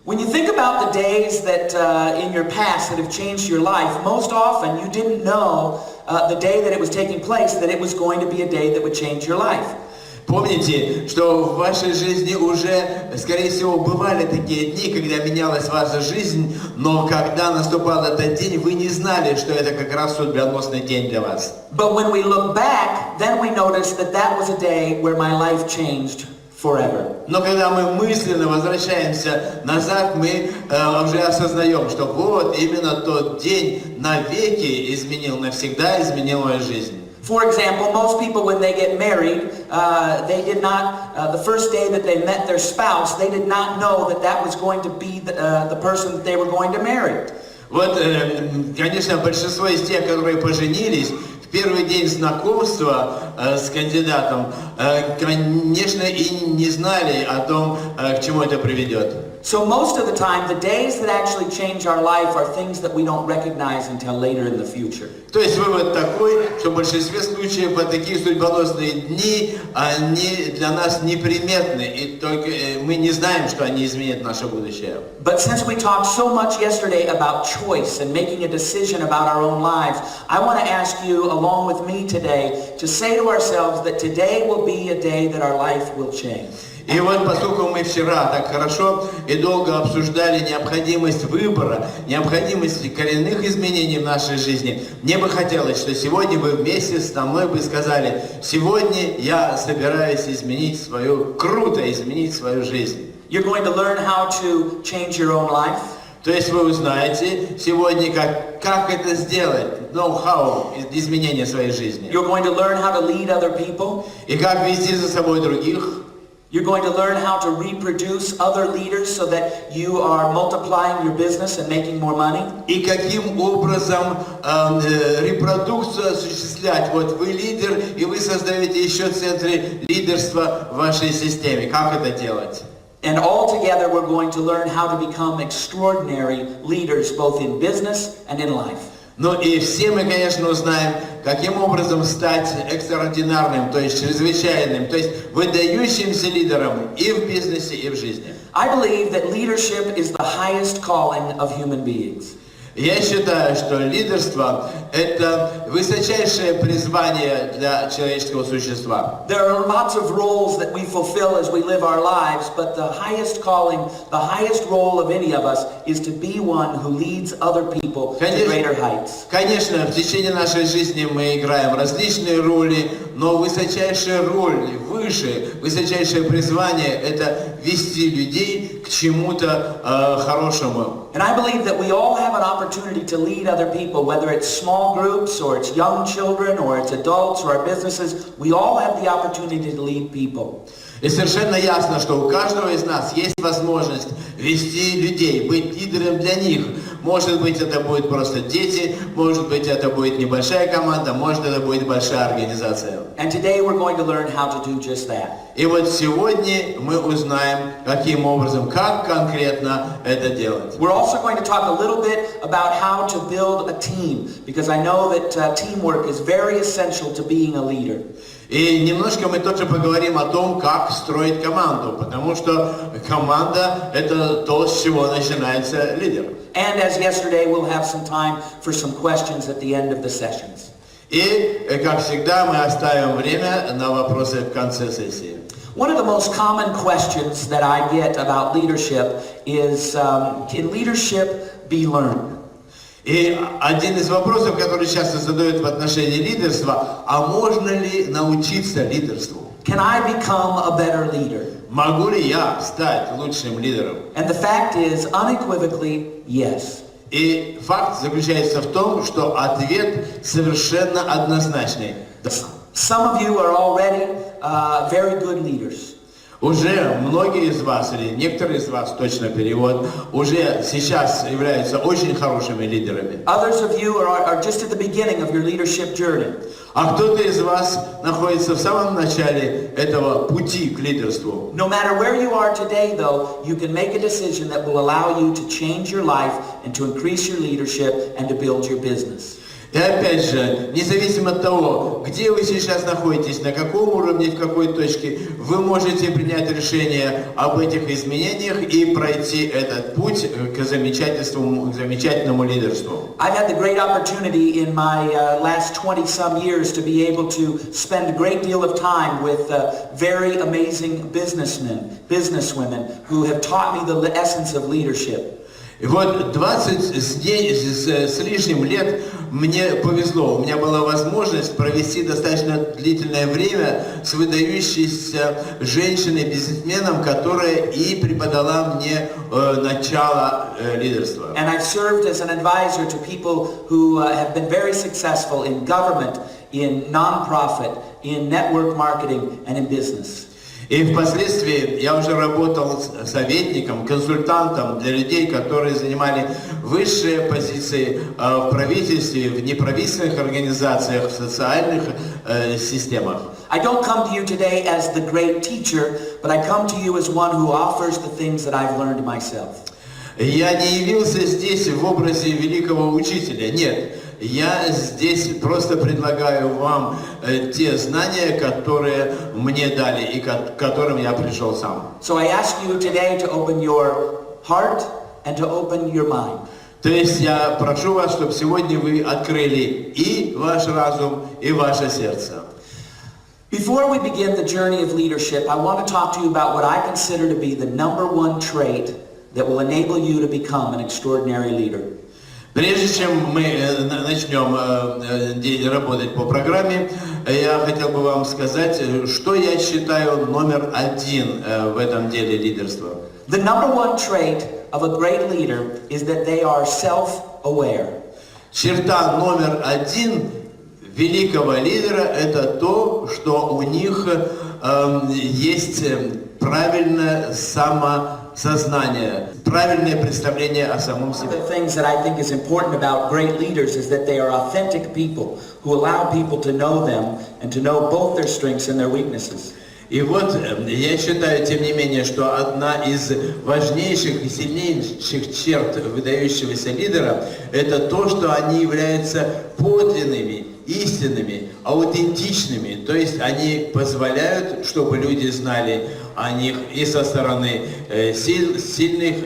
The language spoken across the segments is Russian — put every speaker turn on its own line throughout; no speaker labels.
When you think about the days that in your past that have changed your life, most often you didn't know the day that it was taking place that it was going to be a day that would change your life.
Помните, что в вашей жизни уже, скорее всего, бывали такие дни, когда менялась ваша жизнь, но когда наступал этот день, вы не знали, что это как раз судьбоносный день для вас.
But when we look back, then we notice that that was a day where my life changed forever.
Но когда мы мысленно возвращаемся назад, мы уже осознаем, что вот именно тот день навеки изменил, навсегда изменил мою жизнь.
For example, most people when they get married, they did not, the first day that they met their spouse, they did not know that that was going to be the person that they were going to marry.
Вот, конечно, большинство из тех, которые поженились, в первый день знакомства с кандидатом, конечно, и не знали о том, к чему это приведет.
So most of the time, the days that actually change our life are things that we don't recognize until later in the future.
То есть вывод такой, что в большинстве случаев вот такие судьбоносные дни, они для нас неприметны, и только мы не знаем, что они изменят наше будущее.
But since we talked so much yesterday about choice and making a decision about our own lives, I want to ask you, along with me today, to say to ourselves that today will be a day that our life will change.
И вот поскольку мы вчера так хорошо и долго обсуждали необходимость выбора, необходимость коренных изменений в нашей жизни, мне бы хотелось, что сегодня вы вместе со мной бы сказали: сегодня я собираюсь круто изменить свою жизнь.
You're going to learn how to change your own life.
То есть вы узнаете сегодня, как это сделать, ноу-хау изменения своей жизни.
You're going to learn how to lead other people.
И как вести за собой других.
You're going to learn how to reproduce other leaders so that you are multiplying your business and making more money.
И каким образом репродукцию осуществлять. Вот вы лидер, и вы создаете еще центры лидерства в вашей системе. Как это делать?
And all together we're going to learn how to become extraordinary leaders both in business and in life.
Ну и все мы, конечно, узнаем, каким образом стать экстраординарным, то есть чрезвычайным, то есть выдающимся лидером и в бизнесе, и в жизни.
I believe that leadership is the highest calling of human beings.
Я считаю, что лидерство – это высочайшее призвание для человеческого существа.
There are lots of roles that we fulfill as we live our lives, but the highest calling, the highest role of any of us is to be one who leads other people to greater heights.
Конечно, в течение нашей жизни мы играем различные роли, но высочайшая роль, высочайшее призвание – это вести людей к чему-то хорошему.
And I believe that we all have an opportunity to lead other people, whether it's small groups, or it's young children, or it's adults, or our businesses. We all have the opportunity to lead people.
И совершенно ясно, что у каждого из нас есть возможность вести людей, быть лидером для них. Может быть, это будет просто дети, может быть, это будет небольшая команда, может, это будет большая организация.
And today we're going to learn how to do just that.
И вот сегодня мы узнаем, каким образом, как конкретно это делать.
We're also going to talk a little bit about how to build a team, because I know that teamwork is very essential to being a leader.
И немножко мы тоже поговорим о том, как строить команду, потому что команда – это то, с чего начинается лидер.
And as yesterday, we'll have some time for some questions at the end of the sessions.
И, как всегда, мы оставим время на вопросы в конце сессии.
One of the most common questions that I get about leadership is, can leadership be learned?
И один из вопросов, который часто задают в отношении лидерства, а можно ли научиться лидерству?
Can I become a better leader?
Могу ли я стать лучшим лидером?
And the fact is, unequivocally, yes.
И факт заключается в том, что ответ совершенно однозначный.
Some of you are already very good leaders.
Уже многие из вас, или некоторые из вас, точно перевод, уже сейчас являются очень хорошими лидерами.
Others of you are just at the beginning of your leadership journey.
А кто-то из вас находится в самом начале этого пути к лидерству.
No matter where you are today, though, you can make a decision that will allow you to change your life and to increase your leadership and to build your business.
И опять же, независимо от того, где вы сейчас находитесь, на каком уровне, в какой точке, вы можете принять решение об этих изменениях и пройти этот путь к замечательному лидерству.
I've had the great opportunity in my last 20-some years to be able to spend a great deal of time with very amazing businessmen, businesswomen who have taught me the essence of leadership.
И вот 20 с лишним лет мне повезло. У меня была возможность провести достаточно длительное время с выдающейся женщиной-бизнесменом, которая и преподала мне начало лидерства.
And I've served as an advisor to people who have been very successful in government, in nonprofit, in network marketing, and in business.
И впоследствии я уже работал советником, консультантом для людей, которые занимали высшие позиции в правительстве, в неправительственных организациях, в социальных системах.
I don't come to you today as the great teacher, but I come to you as one who offers the things that I've learned myself.
Я не явился здесь в образе великого учителя, нет. Я здесь просто предлагаю вам те знания, которые мне дали и к которым я пришел сам.
So I ask you today to open your heart and to open your mind.
То есть я прошу вас, чтобы сегодня вы открыли и ваш разум, и ваше сердце.
Before we begin the journey of leadership, I want to talk to you about what I consider to be the number one trait that will enable you to become an extraordinary leader.
Прежде чем мы начнем работать по программе, я хотел бы вам сказать, что я считаю номер один в этом деле лидерства.
The number one trait of a great leader is that they are self-aware.
Черта номер один великого лидера – это то, что у них есть правильное самосознание, правильное представление о самом себе.
One of the things that I think is important about great leaders is that they are authentic people who allow people to know them and to know both their strengths and their weaknesses.
И вот я считаю, тем не менее, что одна из важнейших и сильнейших черт выдающегося лидера – это то, что они являются подлинными, истинными, аутентичными. То есть они позволяют, чтобы люди знали о них и со стороны сильных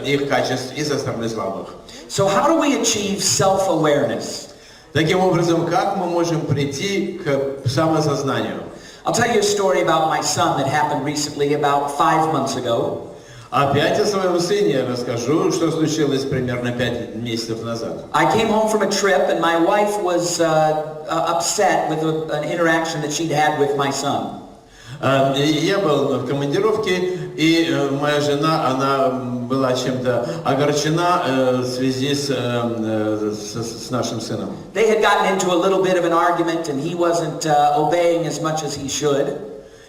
их качеств, и со стороны слабых.
So how do we achieve self-awareness?
Таким образом, как мы можем прийти к самосознанию?
I'll tell you a story about my son that happened recently, about 5 months ago.
Опять о своем сыне расскажу, что случилось примерно 5 месяцев назад.
I came home from a trip and my wife was upset with an interaction that she'd had with my son.
Я был в командировке, и моя жена, она была чем-то огорчена в связи с нашим сыном.
They had gotten into a little bit of an argument and he wasn't obeying as much as he should.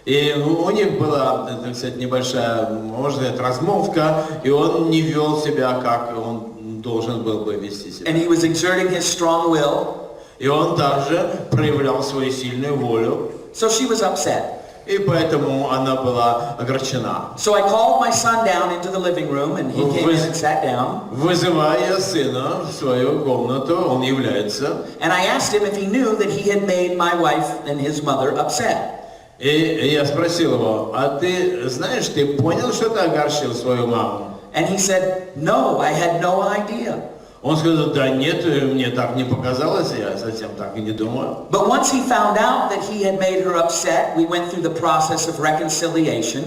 И у них была, так сказать, небольшая, можно сказать, размолвка, и он не вел себя, как он должен был бы вести себя.
And he was exerting his strong will.
И он также проявлял свою сильную волю.
So she was upset.
И поэтому она была огорчена.
So I called my son down into the living room and he came in and sat down.
Вызывая сына в свою комнату, он является.
And I asked him if he knew that he had made my wife and his mother upset.
И я спросил его, а ты знаешь, ты понял, что ты огорчил свою маму?
And he said, no, I had no idea.
Он сказал, да нет, мне так не показалось, я совсем так и не думаю.
But once he found out that he had made her upset, we went through the process of reconciliation.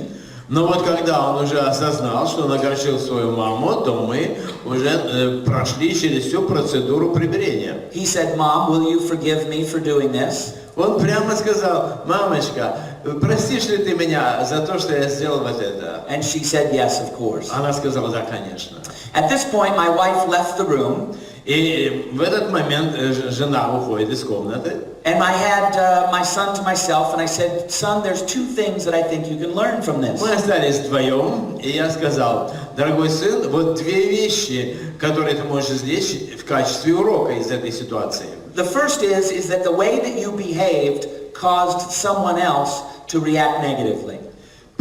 Но вот когда он уже осознал, что он огорчил свою маму, то мы уже прошли через всю процедуру примирения.
He said, Mom, will you forgive me for doing this?
Он прямо сказал, мамочка, простишь ли ты меня за то, что я сделал вот это?
And she said, yes, of course.
Она сказала, да, конечно.
At this point, my wife left the room.
И в этот момент жена уходит из комнаты.
And I had my son to myself, and I said, son, there's 2 things that I think you can learn from this.
Мы остались вдвоем, и я сказал, дорогой сын, вот 2 вещи, которые ты можешь извлечь в качестве урока из этой ситуации.
The first is that the way that you behaved caused someone else to react negatively.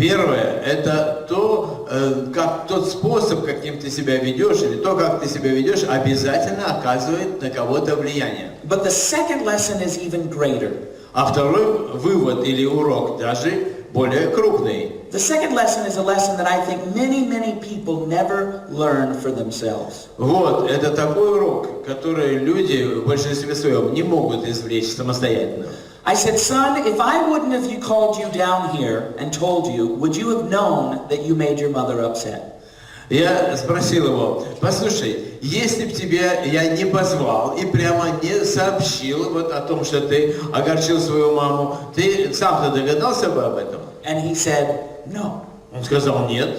Первое – это то, как тот способ, каким ты себя ведешь, или то, как ты себя ведешь, обязательно оказывает на кого-то влияние.
But the second lesson is even greater.
А второй вывод или урок даже более крупный.
The second lesson is a lesson that I think many people never learn for themselves.
Вот, это такой урок, который люди в большинстве своем не могут извлечь самостоятельно.
I said, son, if I wouldn't have called you down here and told you, would you have known that you made your mother upset?
Я спросил его, послушай, если бы тебя я не позвал и прямо не сообщил вот о том, что ты огорчил свою маму, ты сам-то догадался бы об этом?
And he said, no.
Он сказал, нет.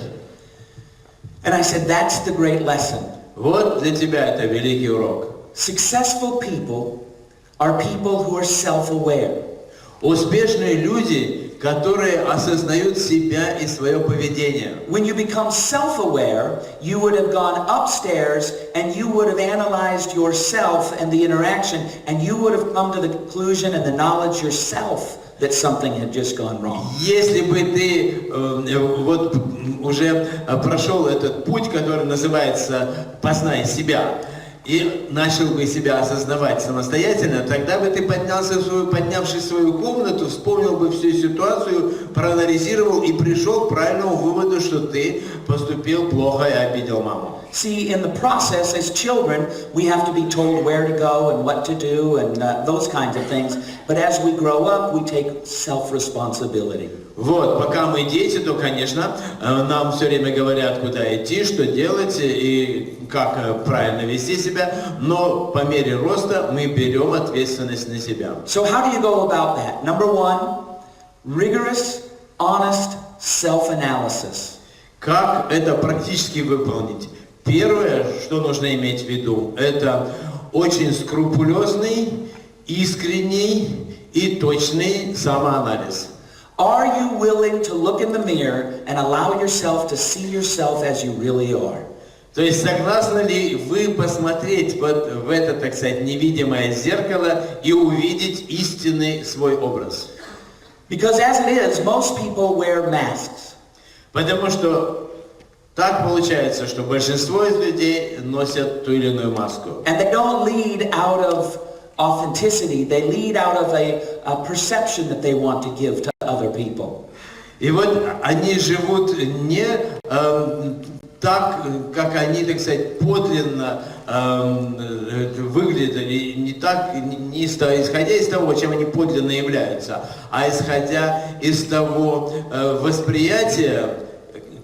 And I said, that's the great lesson.
Вот для тебя это великий урок.
Successful people are people who are self-aware.
Успешные люди, которые осознают себя и свое поведение.
When you become self-aware, you would have gone upstairs and you would have analyzed yourself and the interaction, and you would have come to the conclusion and the knowledge yourself that something had just gone wrong.
Если бы ты вот уже прошел этот путь, который называется «познай себя», и начал бы себя осознавать самостоятельно, тогда бы ты поднявшись в свою комнату, вспомнил бы всю ситуацию, проанализировал и пришел к правильному выводу, что ты поступил плохо и обидел маму.
See, in the process, as children, we have to be told where to go and what to do and those kinds of things. But as we grow up, we take self-responsibility.
Вот, пока мы дети, то, конечно, нам все время говорят, куда идти, что делать и как правильно вести себя, но по мере роста мы берем ответственность на себя.
So how do you go about that? Number one, rigorous, honest self-analysis.
Как это практически выполнить? Первое, что нужно иметь в виду, это очень скрупулезный, искренний и точный самоанализ.
Are you willing to look in the mirror and allow yourself to see yourself as you really are?
То есть согласны ли вы посмотреть вот в это, так сказать, невидимое зеркало и увидеть истинный свой образ?
Because as it is, most people wear masks.
Потому что так получается, что большинство из людей носят ту или иную маску.
And they don't lead out of authenticity. They lead out of a perception that they want to give to other people.
И вот они живут не так, как они, так сказать, подлинно выглядят, не так, не исходя из того, чем они подлинно являются, а исходя из того восприятия,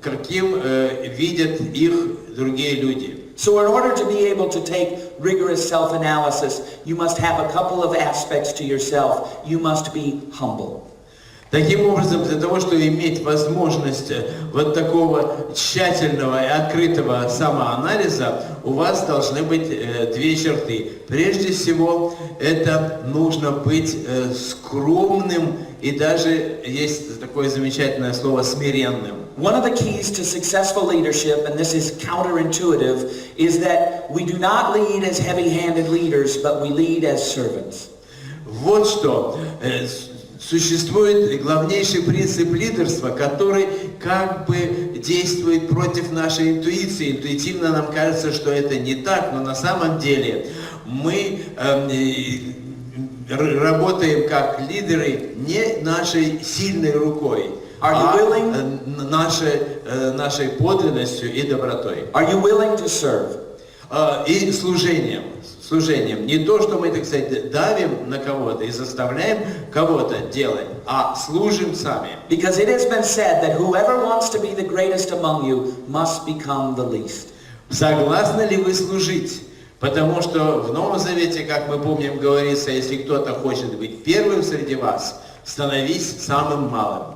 каким видят их другие люди.
So in order to be able to take rigorous self-analysis, you must have a couple of aspects to yourself. You must be humble.
Таким образом, для того, чтобы иметь возможность вот такого тщательного и открытого самоанализа, у вас должны быть две черты. Прежде всего, это нужно быть скромным и даже есть такое замечательное слово «смиренным».
One of the keys to successful leadership, and this is counterintuitive, is that we do not lead as heavy-handed leaders, but we lead as servants.
Вот что. Существует главнейший принцип лидерства, который как бы действует против нашей интуиции. Интуитивно нам кажется, что это не так, но на самом деле мы работаем как лидеры не нашей сильной рукой, а нашей подлинностью и добротой.
Are you willing to serve?
И служением. Не то, что мы, так сказать, давим на кого-то и заставляем кого-то делать, а служим сами.
Because it has been said that whoever wants to be the greatest among you must become the least.
Согласны ли вы служить? Потому что в Новом Завете, как мы помним, говорится, если кто-то хочет быть первым среди вас, становись самым малым.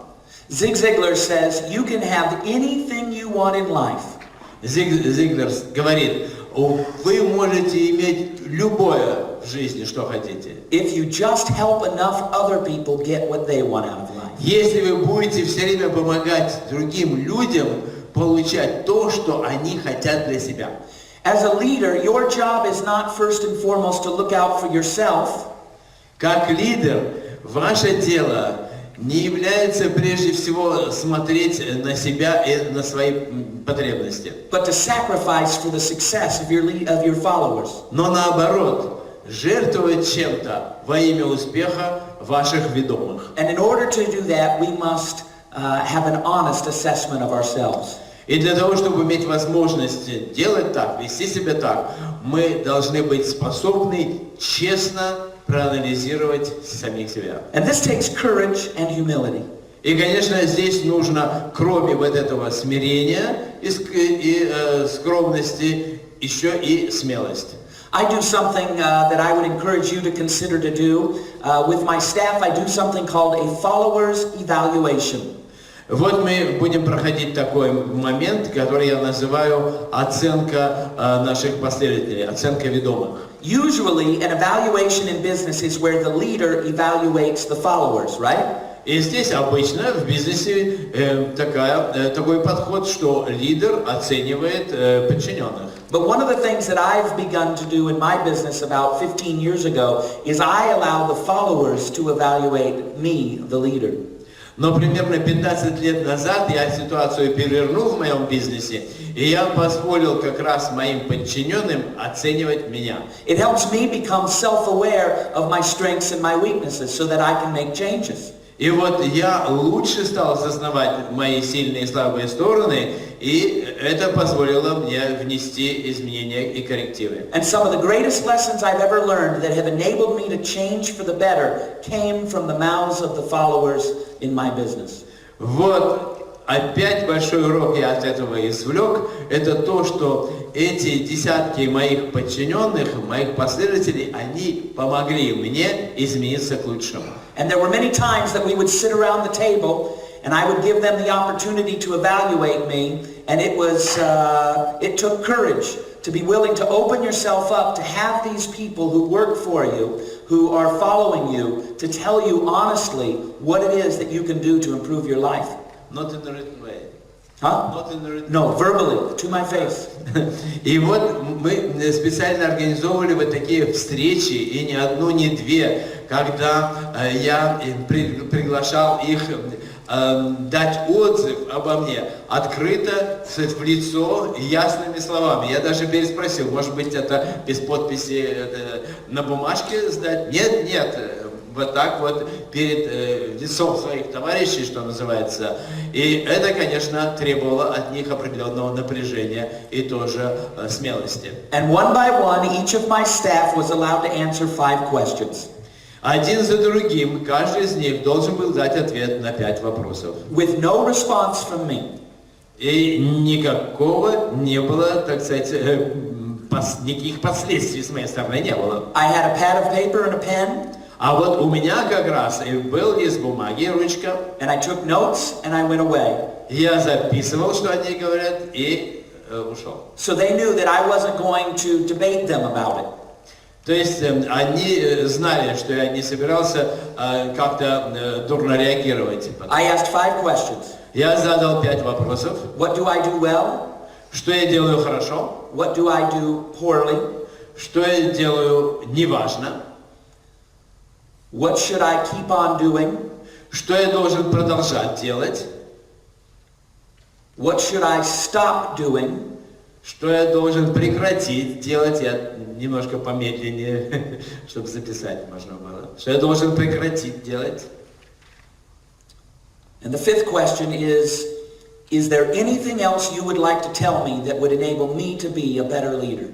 Zig Ziglar says, you can have anything you want in life.
Зиглер говорит, вы можете иметь любое в жизни, что хотите.
If you just help enough other people get what they want out of life.
Если вы будете все время помогать другим людям получать то, что они хотят для себя.
As a leader, your job is not first and foremost to look out for yourself.
Как лидер, ваше дело не является прежде всего смотреть на себя и на свои потребности,
but to sacrifice for the success of your followers.
но наоборот, жертвовать чем-то во имя успеха ваших ведомых.
And in order to do that, we must have an honest assessment of ourselves.
И для того, чтобы иметь возможность делать так, вести себя так, мы должны быть способны честно проанализировать самих себя.
And this takes courage and humility.
И, конечно, здесь нужно, кроме вот этого смирения и скромности, еще и смелость.
I do something that I would encourage you to consider to do. With my staff, I do something called a followers evaluation.
Вот мы будем проходить такой момент, который я называю оценка наших последователей, оценка ведомых.
Usually, an evaluation in business is where the leader evaluates the followers, right?
И здесь обычно в бизнесе такой подход, что лидер оценивает подчиненных.
But one of the things that I've begun to do in my business about 15 years ago is I allow the followers to evaluate me, the leader.
Но примерно 15 лет назад я ситуацию перевернул в моем бизнесе, и я позволил как раз моим подчиненным оценивать меня.
It helps me become self-aware of my strengths and my weaknesses so that I can make changes.
И вот я лучше стал осознавать мои сильные и слабые стороны, и это позволило мне внести изменения и коррективы.
And some of the greatest lessons I've ever learned that have enabled me to change for the better came from the mouths of the followers in my business.
Вот опять большой урок я от этого извлек, это то, что эти десятки моих подчиненных, моих последователей, они помогли мне измениться к лучшему.
And there were many times that we would sit around the table and I would give them the opportunity to evaluate me, and it took courage to be willing to open yourself up, to have these people who work for you, who are following you, to tell you honestly what it is that you can do to improve your life.
Not in the written way.
Huh?
Not in the written way.
No, verbally, to my face.
И вот мы специально организовывали вот такие встречи, и не одну, не две, когда я приглашал их дать отзыв обо мне открыто, в лицо, ясными словами. Я даже переспросил, может быть, это без подписи на бумажке сдать? Нет, нет, вот так вот перед лицом своих товарищей, что называется. И это, конечно, требовало от них определенного напряжения и тоже смелости.
And one by one, each of my staff was allowed to answer 5 questions.
Один за другим, каждый из них должен был дать ответ на 5 вопросов.
With no response from me.
И никакого не было, так сказать, никаких последствий с моей стороны не было.
I had a pad of paper and a pen.
А вот у меня как раз и был лист бумаги, ручка.
And I took notes and I went away.
Я записывал, что они говорят, и ушел.
So they knew that I wasn't going to debate them about it.
То есть они знали, что я не собирался как-то дурно реагировать.
I asked 5 questions.
Я задал 5 вопросов.
What do I do well?
Что я делаю хорошо?
What do I do poorly?
Что я делаю неважно?
What should I keep on doing?
Что я должен продолжать делать?
What should I stop doing?
Что я должен прекратить делать? Я немножко помедленнее, чтобы записать можно было. Что я должен прекратить делать?
And the 5th question is there anything else you would like to tell me that would enable me to be a better leader?